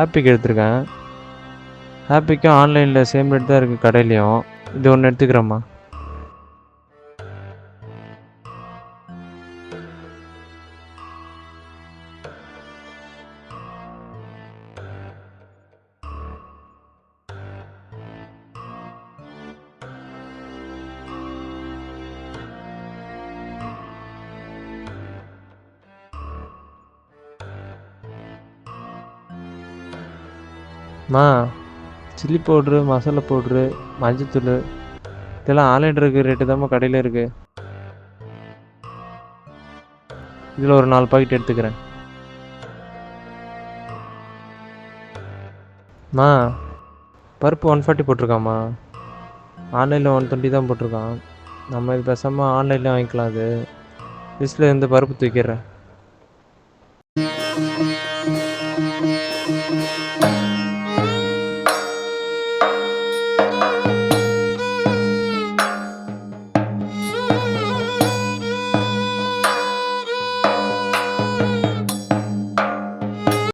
ஹாப்பிக்கு எடுத்திருக்கேன். ஹாப்பிக்கும் ஆன்லைனில் same rate தான் இருக்குது கடையிலையும். இது ஒன்று எடுத்துக்கிறேம்மா. மா, சில்லி பவுட்ரு, மசாலா பவுட்ரு, மஞ்சத்தூள் இதெல்லாம் ஆன்லைன் இருக்கிற ரேட்டு தான்மா கடையில் இருக்குது. இதில் ஒரு 4 பாக்கெட் எடுத்துக்கிறேன். மா, பருப்பு 140 போட்டிருக்காம்மா. ஆன்லைனில் 120 தான் போட்டிருக்கான். நம்ம இது பேசாமல் ஆன்லைன்லேயே வாங்கிக்கலாம். அது லிஸ்ட்டில் இருந்து பருப்பு தூக்கிடுறேன்.